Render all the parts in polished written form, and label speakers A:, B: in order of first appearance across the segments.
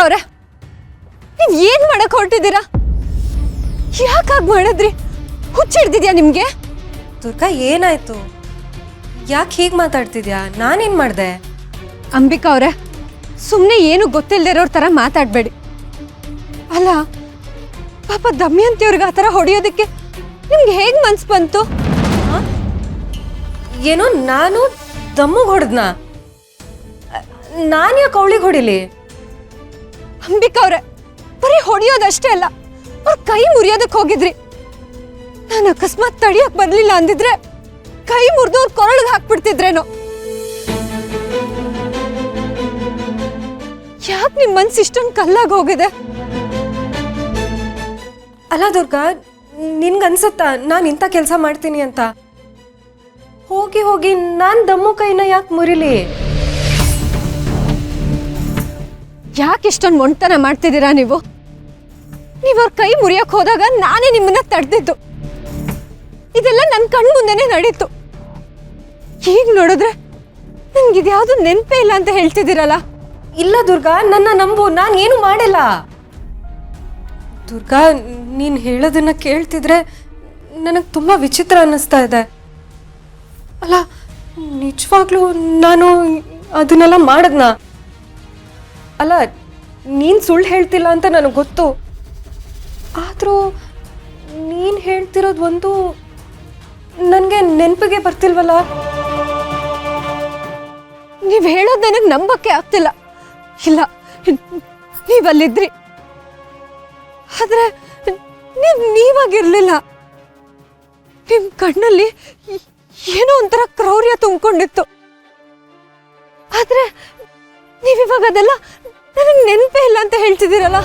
A: ಅವ್ರೆ, ನೀವ್ ಏನ್ ಮಾಡಕ್ ಹೊರಟಿದ್ದೀರಾ? ಯಾಕಾಗ್ ಮಾಡಿದ್ರಿ? ಹುಚ್ಚಿಡ್ದಿದ್ಯಾ ನಿಮ್ಗೆ?
B: ದುರ್ಗಾ ಏನಾಯ್ತು? ಯಾಕೆ ಹೀಗೆ ಮಾತಾಡ್ತಿದ್ಯಾ? ನಾನೇನ್ ಮಾಡ್ದೆ?
A: ಅಂಬಿಕಾ ಅವ್ರೆ, ಸುಮ್ಮನೆ ಏನು ಗೊತ್ತಿಲ್ದಿರೋರ್ ತರ ಮಾತಾಡ್ಬೇಡಿ. ಅಲ್ಲ ಪಾಪ ದಮಯಂತಿಯವ್ರಿಗೆ ಆ ಥರ ಹೊಡೆಯೋದಕ್ಕೆ ನಿಮ್ಗೆ ಹೇಗ್ ಮನ್ಸು ಬಂತು?
B: ಏನೋ ನಾನು ದಮ್ಮಗೆ ಹೊಡೆದ್ನಾ? ನಾನು ಯಾಕೆ ಅವಳಿಗೆ ಹೊಡಿಲಿ?
A: ಅಂಬಿಕಾ ಅವ್ರೆ, ಬರೀ ಹೊಡೆಯೋದಷ್ಟೇ ಅಲ್ಲ, ಅವ್ರ ಕೈ ಮುರಿಯೋದಕ್ಕೆ ಹೋಗಿದ್ರಿ. ನಾನು ಅಕಸ್ಮಾತ್ ತಡಿಯಕ್ ಬರ್ಲಿಲ್ಲ ಅಂದಿದ್ರೆ ಕೈ ಮುರಿದು ಅವ್ರ ಕೊರಳಿಗೆ ಹಾಕ್ಬಿಡ್ತಿದ್ರೇನೋ. ಯಾಕೆ ನಿಮ್ ಮನ್ಸು ಇಷ್ಟೊಂದು ಕಲ್ಲಾಗಿ ಹೋಗಿದೆ?
B: ಅಲ್ಲ ದುರ್ಗಾ, ನಿನ್ಗನ್ಸತ್ತಾ ನಾನು ಇಂಥ ಕೆಲಸ ಮಾಡ್ತೀನಿ ಅಂತ? ಹೋಗಿ ಹೋಗಿ ನಾನು ದಮ್ಮು ಕೈನ ಯಾಕೆ ಮುರಿಲಿ?
A: ಯಾಕೆ ಇಷ್ಟೊಂದು ಮೊಂಟನ ಮಾಡ್ತಿದ್ದೀರಾ ನೀವು? ಅವ್ರ ಕೈ ಮುರಿಯಕ್ ಹೋದಾಗ ನಾನೇ ನಿಮ್ಮನ್ನ ತಡೆದಿದ್ದು. ಇದೆಲ್ಲ ನನ್ನ ಕಣ್ಣು ಮುಂದೆನೆ ನಡೀತು. ಈಗ ನೋಡಿದ್ರೆ ನಂಗೆ ಇದ್ಯಾವುದು ನೆನಪೇ ಇಲ್ಲ ಅಂತ ಹೇಳ್ತಿದ್ದೀರಲ್ಲ.
B: ಇಲ್ಲ ದುರ್ಗಾ, ನನ್ನ ನಂಬು, ನಾನು ಏನು ಮಾಡಿಲ್ಲ. ದುರ್ಗಾ, ನೀನು ಹೇಳೋದನ್ನ ಕೇಳ್ತಿದ್ರೆ ನನಗೆ ತುಂಬ ವಿಚಿತ್ರ ಅನ್ನಿಸ್ತಾ ಇದೆ. ಅಲ್ಲ, ನಿಜವಾಗ್ಲೂ ನಾನು ಅದನ್ನೆಲ್ಲ ಮಾಡದ್ನಾ? ಅಲ್ಲ, ನೀನು ಸುಳ್ಳು ಹೇಳ್ತಿಲ್ಲ ಅಂತ ನನಗೆ ಗೊತ್ತು. ಆದರೂ ನೀನು ಹೇಳ್ತಿರೋದು ಒಂದು ನನಗೆ ನೆನಪಿಗೆ ಬರ್ತಿಲ್ವಲ್ಲ.
A: ನೀವು ಹೇಳೋದು ನನಗೆ ನಂಬಕ್ಕೆ ಆಗ್ತಿಲ್ಲ. ಇಲ್ಲ, ನೀವಲ್ಲಿದ್ರಿ, ಆದ್ರೆ ನೀವಾಗಿರ್ಲಿಲ್ಲ. ನಿಮ್ ಕಣ್ಣಲ್ಲಿ ಏನೋ ಒಂಥರ ಕ್ರೌರ್ಯ ತುಂಬಿಕೊಂಡಿತ್ತು. ಆದ್ರೆ ನೀವಿವಾಗ ಅದೆಲ್ಲ ನನಗೆ ನೆನಪೇ ಇಲ್ಲ ಅಂತ ಹೇಳ್ತಿದ್ದೀರಲ್ಲ.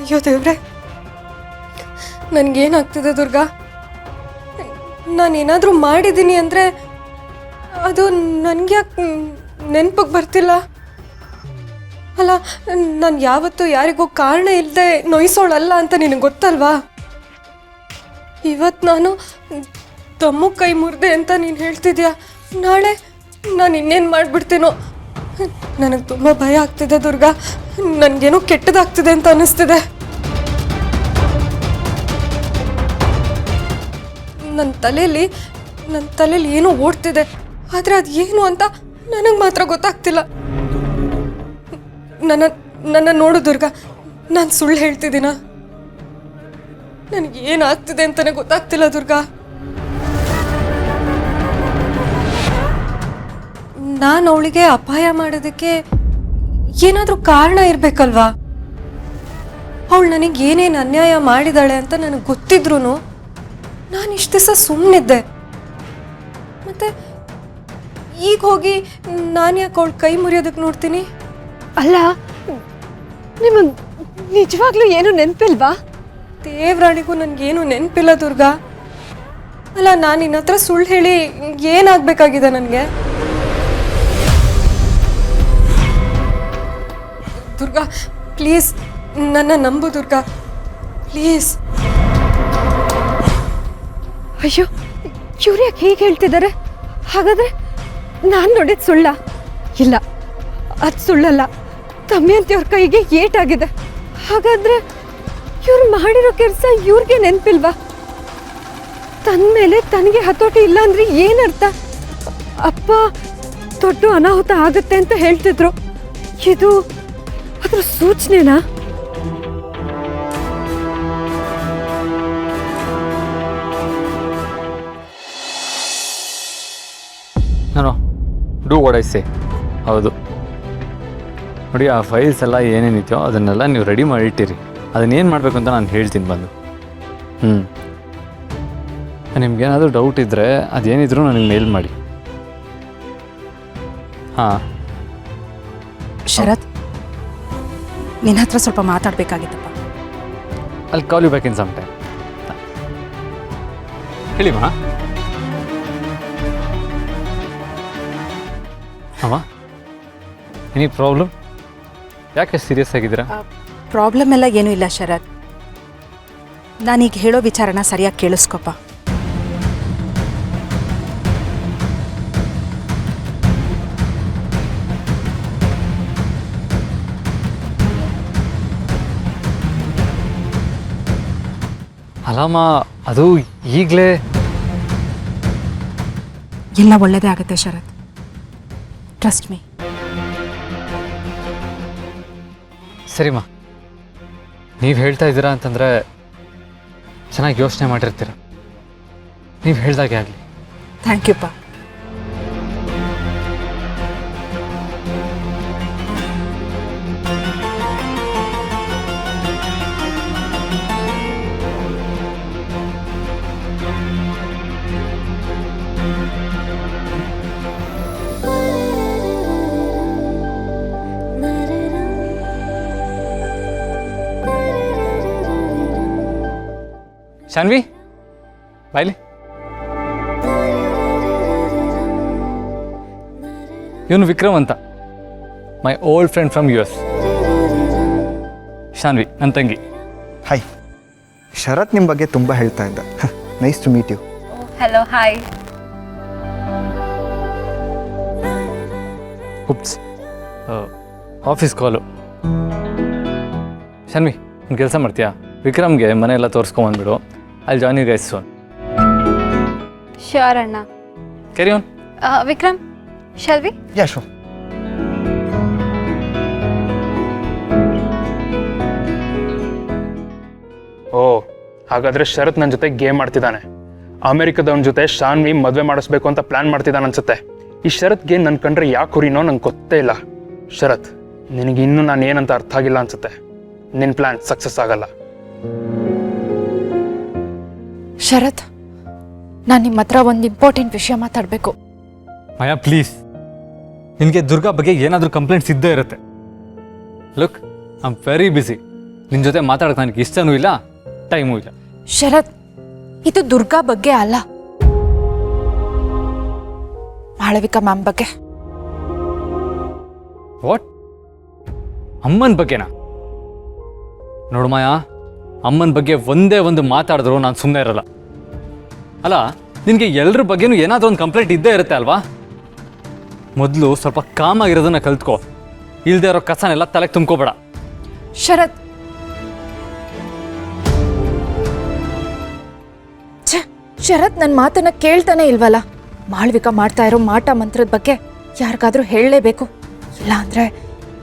B: ಅಯ್ಯೋ ದೇವ್ರೆ, ನನಗೇನಾಗ್ತಿದೆ ದುರ್ಗಾ? ನಾನೇನಾದರೂ ಮಾಡಿದ್ದೀನಿ ಅಂದರೆ ಅದು ನನಗೆ ಯಾಕೆ ನೆನಪಿಗೆ ಬರ್ತಿಲ್ಲ? ಅಲ್ಲ, ನಾನು ಯಾವತ್ತೂ ಯಾರಿಗೂ ಕಾರಣ ಇಲ್ಲದೆ ನೋಯಿಸೋಳಲ್ಲ ಅಂತ ನಿನಗೆ ಗೊತ್ತಲ್ವಾ? ಇವತ್ತು ನಾನು ದಮ್ಮು ಕೈ ಮುರಿದೆ ಅಂತ ನೀನು ಹೇಳ್ತಿದ್ಯಾ. ನಾಳೆ ನಾನು ಇನ್ನೇನು ಮಾಡಿಬಿಡ್ತೀನೋ? ನನಗೆ ತುಂಬ ಭಯ ಆಗ್ತಿದೆ ದುರ್ಗಾ. ನನಗೇನೋ ಕೆಟ್ಟದಾಗ್ತಿದೆ ಅಂತ ಅನ್ನಿಸ್ತಿದೆ. ನನ್ನ ತಲೆಯಲ್ಲಿ ಏನೋ ಓಡ್ತಿದೆ, ಆದರೆ ಅದು ಏನು ಅಂತ ನನಗೆ ಮಾತ್ರ ಗೊತ್ತಾಗ್ತಿಲ್ಲ. ನನ್ನ ನೋಡು ದುರ್ಗಾ, ನಾನು ಸುಳ್ಳು ಹೇಳ್ತಿದ್ದೀನ? ನನಗೆ ಏನಾಗ್ತಿದೆ ಅಂತಲೇ ಗೊತ್ತಾಗ್ತಿಲ್ಲ ದುರ್ಗಾ. ನಾನು ಅವಳಿಗೆ ಅಪಾಯ ಮಾಡೋದಕ್ಕೆ ಏನಾದರೂ ಕಾರಣ ಇರಬೇಕಲ್ವಾ? ಅವಳು ನನಗೆ ಏನೇನು ಅನ್ಯಾಯ ಮಾಡಿದಾಳೆ ಅಂತ ನನಗೆ ಗೊತ್ತಿದ್ರು ನಾನು ಇಷ್ಟು ದಿವಸ ಸುಮ್ಮನಿದ್ದೆ. ಮತ್ತೆ ಈಗ ಹೋಗಿ ನಾನು ಯಾಕೆ ಅವಳು ಕೈ ಮುರಿಯೋದಕ್ಕೆ ನೋಡ್ತೀನಿ?
A: ಅಲ್ಲ, ನಿಮಗೆ ನಿಜವಾಗ್ಲೂ ಏನು ನೆನಪಿಲ್ವಾ?
B: ದೇವ್ರಾಣಿಗೂ ನನಗೇನು ನೆನಪಿಲ್ಲ ದುರ್ಗಾ. ಅಲ್ಲ, ನಾನು ನಿನ್ನ ಹತ್ರ ಸುಳ್ಳು ಹೇಳಿ ಏನಾಗಬೇಕಾಗಿದೆ ನನಗೆ? ದುರ್ಗಾ, ಪ್ಲೀಸ್ ನನ್ನ ನಂಬು ದುರ್ಗಾ, ಪ್ಲೀಸ್.
A: ಅಯ್ಯೋ, ಇವ್ರು ಯಾಕೆ ಹೀಗೆ ಹೇಳ್ತಿದ್ದಾರೆ? ಹಾಗಾದ್ರೆ ನಾನು ನೋಡಿದ ಸುಳ್ಳ? ಇಲ್ಲ, ಅದು ಸುಳ್ಳಲ್ಲ. ದಮಯಂತಿಯವ್ರ ಕೈಗೆ ಏಟಾಗಿದೆ. ಹಾಗಾದ್ರೆ ಇವ್ರು ಮಾಡಿರೋ ಕೆಲಸ ಇವ್ರಿಗೆ ನೆನಪಿಲ್ವಾ? ತನ್ನ ಮೇಲೆ ತನಗೆ ಹತೋಟಿ ಇಲ್ಲ ಅಂದ್ರೆ ಏನರ್ಥ? ಅಪ್ಪ ದೊಡ್ಡ ಅನಾಹುತ ಆಗುತ್ತೆ ಅಂತ ಹೇಳ್ತಿದ್ರು. ಇದು ಅದ್ರ ಸೂಚನೆನಾ?
C: ನಾನು ಡೂ ವಾಟ್ ಐ ಸೇ. ಹೌದು ನೋಡಿ, ಆ ಫೈಲ್ಸ್ ಎಲ್ಲ ಏನೇನಿದೆಯೋ ಅದನ್ನೆಲ್ಲ ನೀವು ರೆಡಿ ಮಾಡಿಟ್ಟಿರಿ. ಅದನ್ನೇನು ಮಾಡಬೇಕು ಅಂತ ನಾನು ಹೇಳ್ತೀನಿ ಬಂದು. ನಿಮ್ಗೇನಾದರೂ ಡೌಟ್ ಇದ್ದರೆ ಅದೇನಿದ್ರು ನನಗೆ ಮೇಲ್ ಮಾಡಿ. ಹಾಂ
D: ಶರತ್, ನಿನ್ನ ಹತ್ರ ಸ್ವಲ್ಪ ಮಾತಾಡಬೇಕಾಗಿತ್ತಪ್ಪ.
C: ಅಲ್ಲಿ call you back in some time. ಹೇಳಿ ಮಾ. ಅಮ್ಮ, ಎನಿ ಪ್ರಾಬ್ಲಮ್? ಯಾಕೆ ಸೀರಿಯಸ್ ಆಗಿದ್ದೀರಾ?
D: ಪ್ರಾಬ್ಲಮ್ ಎಲ್ಲ ಏನೂ ಇಲ್ಲ ಶರತ್. ನಾನೀಗ ಹೇಳೋ ವಿಚಾರನ ಸರಿಯಾಗಿ ಕೇಳಿಸ್ಕೊಪ್ಪ.
C: ಅಲ್ಲಮ್ಮ ಅದು ಈಗಲೇ
D: ಎಲ್ಲ ಒಳ್ಳೆಯದೇ ಆಗುತ್ತೆ ಶರತ್, ಟ್ರಸ್ಟ್ ಮೀ.
C: ಸರಿಮ್ಮ, ನೀವು ಹೇಳ್ತಾ ಇದ್ದೀರಾ ಅಂತಂದರೆ ಚೆನ್ನಾಗಿ ಯೋಚನೆ ಮಾಡಿರ್ತೀರ. ನೀವು ಹೇಳ್ದಾಗೆ ಆಗಲಿ.
D: ಥ್ಯಾಂಕ್ ಯು ಪಾ.
C: ಶಾನ್ವಿ ಬಾಯ್ಲಿ. ಇವನು ವಿಕ್ರಮ್ ಅಂತ, my old friend from US. Shanvi ನನ್ನ ತಂಗಿ.
E: ಹಾಯ್, ಶರತ್ ನಿಮ್ಮ ಬಗ್ಗೆ ತುಂಬ ಹೇಳ್ತಾ ಇದ್ದ. Nice to meet you.
A: Hello, hi.
C: Oops, office call. Shanvi ಒಂದು ಕೆಲಸ ಮಾಡ್ತೀಯಾ? ವಿಕ್ರಮ್ಗೆ ಮನೆ ಎಲ್ಲ ತೋರಿಸ್ಕೊಂಬಂದ್ಬಿಡು. ಅಲ್ಲಿ join you guys soon.
A: Sure ಅಣ್ಣ.
C: Carry on.
A: Vikram, shall we?
E: Yeah sure.
F: ಓ, ಹಾಗಾದ್ರೆ ಶರತ್ ನನ್ನ ಜೊತೆ ಗೇಮ್ ಮಾಡ್ತಿದ್ದಾನೆ. ಅಮೆರಿಕದವನ ಜೊತೆ ಶಾನ್ವಿ ಮದುವೆ ಮಾಡಿಸ್ಬೇಕು ಅಂತ ಪ್ಲಾನ್ ಮಾಡ್ತಿದ್ದಾನೆ ಅನ್ಸುತ್ತೆ. ಈ ಶರತ್ಗೆ ನನ್ನ ಕಂಡ್ರೆ ಯಾಕೆ ಹುರಿನೋ ನಂಗೆ ಗೊತ್ತೇ ಇಲ್ಲ. ಶರತ್, ನಿನಗೆ ಇನ್ನೂ ನಾನು ಏನಂತ ಅರ್ಥ ಆಗಿಲ್ಲ ಅನ್ಸುತ್ತೆ. ನಿನ್ನ ಪ್ಲಾನ್ ಸಕ್ಸಸ್ ಆಗಲ್ಲ.
G: ಶರತ್, ನಾನು ನಿಮ್ಮ ಹತ್ರ ಒಂದು ಇಂಪಾರ್ಟೆಂಟ್ ವಿಷಯ ಮಾತಾಡಬೇಕು.
C: ಮಾಯಾ ಪ್ಲೀಸ್, ನಿನಗೆ ದುರ್ಗಾ ಬಗ್ಗೆ ಏನಾದರೂ ಕಂಪ್ಲೇಂಟ್ಸ್ ಇದ್ದೇ ಇರುತ್ತೆ. Look, I am very busy. ನಿನ್ನ ಜೊತೆ ಮಾತಾಡೋಕೆ ನನಗೆ ಇಷ್ಟನೂ ಇಲ್ಲ, ಟೈಮೂ ಇಲ್ಲ.
G: ಶರತ್, ಇದು ದುರ್ಗಾ ಬಗ್ಗೆ ಅಲ್ಲ, ಮಾಳವಿಕಾ ಮ್ಯಾಮ್ ಬಗ್ಗೆ.
C: ವಾಟ್? ಅಮ್ಮನ ಬಗ್ಗೆನಾ? ನೋಡು ಮಾಯಾ, ಅಮ್ಮನ ಬಗ್ಗೆ ಒಂದೇ ಒಂದು ಮಾತಾಡಿದ್ರು ನಾನು ಸುಮ್ಮನೆ ಇರಲ್ಲ. ಅಲ್ಲ, ನಿನಗೆ ಎಲ್ಲರ ಬಗ್ಗೆನೂ ಏನಾದರೂ ಒಂದು ಕಂಪ್ಲೇಂಟ್ ಇದ್ದೇ ಇರುತ್ತೆ ಅಲ್ವಾ? ಮೊದಲು ಸ್ವಲ್ಪ ಕಾಮಾಗಿರೋದನ್ನ ಕಲ್ತ್ಕೋ. ಇಲ್ಲದೆ ಇರೋ ಕಸನೆಲ್ಲ ತಲೆಗೆ ತುಂಬ್ಕೋಬೇಡ.
G: ಶರತ್, ಶರತ್ ನನ್ನ ಮಾತನ್ನ ಕೇಳ್ತಾನೆ ಇಲ್ವಲ್ಲ. ಮಾಳವಿಕಾ ಮಾಡ್ತಾ ಇರೋ ಮಾಟ ಮಂತ್ರದ ಬಗ್ಗೆ ಯಾರಿಗಾದ್ರೂ ಹೇಳಲೇಬೇಕು, ಇಲ್ಲ ಅಂದ್ರೆ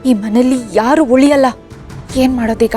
G: ಈ ಮನೆಯಲ್ಲಿ ಯಾರು ಉಳಿಯಲ್ಲ. ಏನ್ ಮಾಡೋದೀಗ?